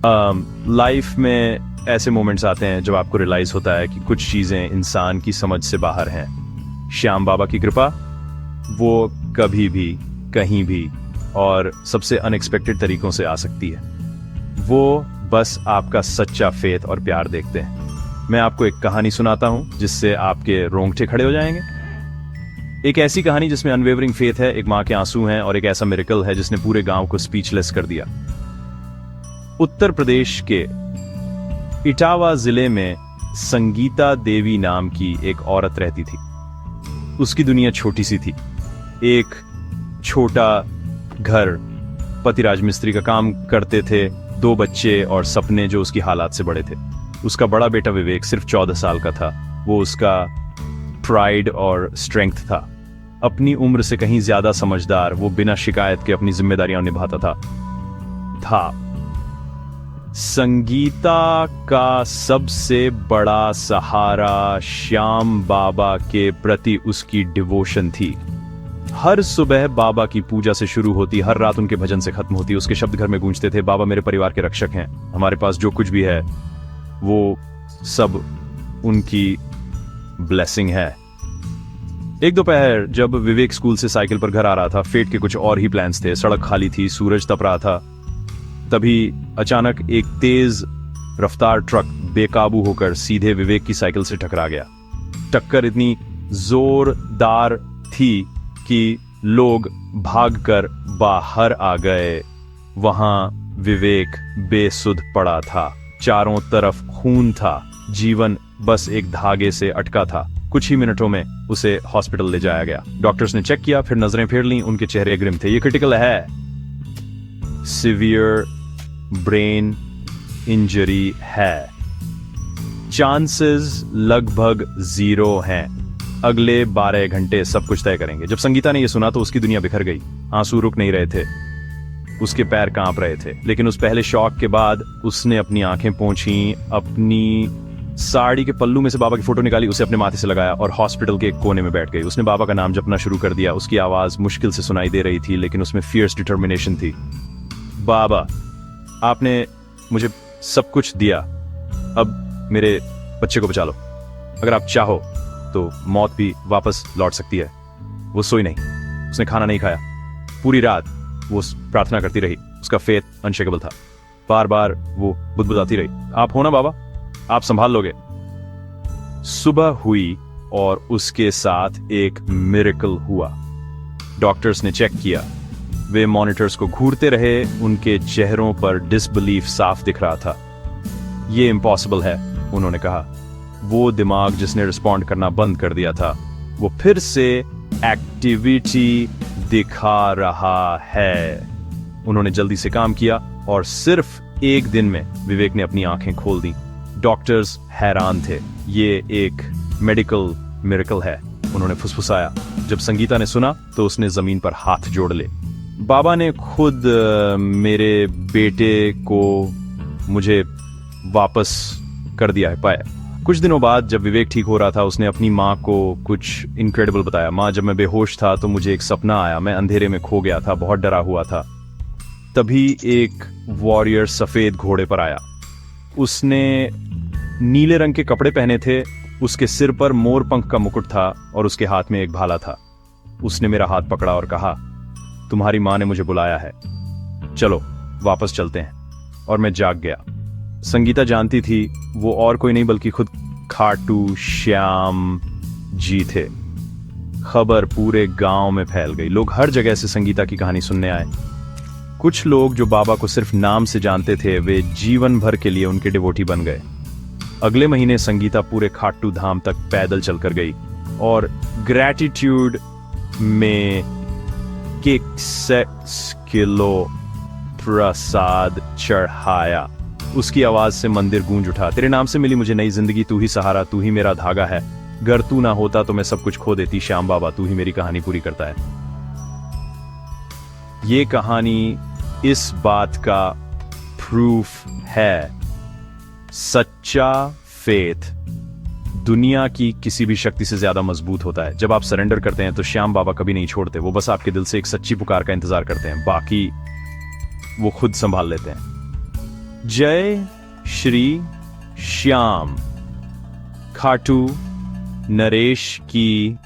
Life में ऐसे moments आते हैं जब आपको रियलाइज होता है कि कुछ चीजें इंसान की समझ से बाहर हैं। श्याम बाबा की कृपा, वो कभी भी, कहीं भी और सबसे अनएक्सपेक्टेड तरीकों से आ सकती है। वो बस आपका सच्चा फेथ और प्यार देखते हैं। मैं आपको एक कहानी सुनाता हूं जिससे आपके रोंगटे खड़े हो जाएंगे। एक ऐसी कहानी जिसमें अनवेवरिंग फेथ है, एक मां के आंसू हैं और एक ऐसा मिरेकल है जिसने पूरे गांव को स्पीचलेस कर दिया। उत्तर प्रदेश के इटावा जिले में संगीता देवी नाम की एक औरत रहती थी। उसकी दुनिया छोटी सी थी। एक छोटा घर, पति राजमिस्त्री का काम करते थे, 2 बच्चे और सपने जो उसकी हालात से बड़े थे। उसका बड़ा बेटा विवेक सिर्फ 14 साल का था। वो उसका प्राइड और स्ट्रेंथ था। अपनी उम्र से कहीं ज्यादा समझदार, वो बिना शिकायत के अपनी जिम्मेदारियां निभाता था। संगीता का सबसे बड़ा सहारा श्याम बाबा के प्रति उसकी डिवोशन थी। हर सुबह बाबा की पूजा से शुरू होती, हर रात उनके भजन से खत्म होती। उसके शब्द घर में गूंजते थे, बाबा मेरे परिवार के रक्षक हैं, हमारे पास जो कुछ भी है वो सब उनकी ब्लेसिंग है। एक दोपहर जब विवेक स्कूल से साइकिल पर घर आ रहा था, फेट के कुछ और ही प्लान्स थे। सड़क खाली थी, सूरज तप रहा था। तभी अचानक एक तेज रफ्तार ट्रक बेकाबू होकर सीधे विवेक की साइकिल से टकरा गया। टक्कर इतनी जोरदार थी कि लोग भागकर बाहर आ गए। वहां विवेक बेसुध पड़ा था, चारों तरफ खून था, जीवन बस एक धागे से अटका था। कुछ ही मिनटों में उसे हॉस्पिटल ले जाया गया। डॉक्टर्स ने चेक किया, फिर नजरें फेर लीं। उनके चेहरे ग्रिम थे। ये क्रिटिकल है, सिवियर ब्रेन इंजरी है, चांसेस लगभग 0 हैं। अगले 12 घंटे सब कुछ तय करेंगे। जब संगीता ने यह सुना तो उसकी दुनिया बिखर गई। आंसू रुक नहीं रहे थे, उसके पैर कांप रहे थे। लेकिन उस पहले शॉक के बाद उसने अपनी आंखें पोंछी, अपनी साड़ी के पल्लू में से बाबा की फोटो निकाली, उसे अपने माथे से लगाया और हॉस्पिटल के एक कोने में बैठ गई। उसने बाबा का नाम जपना शुरू कर दिया। उसकी आवाज मुश्किल से सुनाई दे रही थी, लेकिन उसमें फियर्स डिटर्मिनेशन थी। बाबा, आपने मुझे सब कुछ दिया, अब मेरे बच्चे को बचा लो। अगर आप चाहो तो मौत भी वापस लौट सकती है। वो सोई नहीं, उसने खाना नहीं खाया। पूरी रात वो प्रार्थना करती रही। उसका फेथ अनशेकेबल था। बार बार वो बुदबुदाती रही, आप हो ना बाबा, आप संभाल लोगे। सुबह हुई और उसके साथ एक मिरेकल हुआ। डॉक्टर्स ने चेक किया, वे मॉनिटर्स को घूरते रहे। उनके चेहरों पर डिसबिलीफ साफ दिख रहा था। ये इम्पॉसिबल है, उन्होंने कहा। वो दिमाग जिसने रिस्पॉन्ड करना बंद कर दिया था, वो फिर से एक्टिविटी दिखा रहा है। उन्होंने जल्दी से काम किया और सिर्फ 1 दिन में विवेक ने अपनी आंखें खोल दी। डॉक्टर्स हैरान थे। ये एक मेडिकल मिरेकल है, उन्होंने फुसफुसाया। जब संगीता ने सुना तो उसने जमीन पर हाथ जोड़ ले। बाबा ने खुद मेरे बेटे को मुझे वापस कर दिया है, पाया। कुछ दिनों बाद जब विवेक ठीक हो रहा था, उसने अपनी माँ को कुछ इनक्रेडिबल बताया। माँ, जब मैं बेहोश था तो मुझे एक सपना आया, मैं अंधेरे में खो गया था, बहुत डरा हुआ था। तभी एक वॉरियर सफेद घोड़े पर आया। उसने नीले रंग के कपड़े पहने थे, उसके सिर पर मोर पंख का मुकुट था और उसके हाथ में एक भाला था। उसने मेरा हाथ पकड़ा और कहा, तुम्हारी माँ ने मुझे बुलाया है, चलो वापस चलते हैं। और मैं जाग गया। संगीता जानती थी वो और कोई नहीं बल्कि खुद खाटू श्याम जी थे। खबर पूरे गांव में फैल गई। लोग हर जगह से संगीता की कहानी सुनने आए। कुछ लोग जो बाबा को सिर्फ नाम से जानते थे, वे जीवन भर के लिए उनके डिवोटी बन गए। अगले महीने संगीता पूरे खाटू धाम तक पैदल चलकर गई और ग्रैटिट्यूड में 6 किलो प्रसाद चढ़ाया। उसकी आवाज से मंदिर गूंज उठा। तेरे नाम से मिली मुझे नई जिंदगी, तू ही सहारा, तू ही मेरा धागा है। अगर तू ना होता तो मैं सब कुछ खो देती। श्याम बाबा, तू ही मेरी कहानी पूरी करता है। ये कहानी इस बात का प्रूफ है। सच्चा फेथ दुनिया की किसी भी शक्ति से ज्यादा मजबूत होता है। जब आप सरेंडर करते हैं तो श्याम बाबा कभी नहीं छोड़ते। वो बस आपके दिल से एक सच्ची पुकार का इंतजार करते हैं, बाकी वो खुद संभाल लेते हैं। जय श्री श्याम। खाटू नरेश की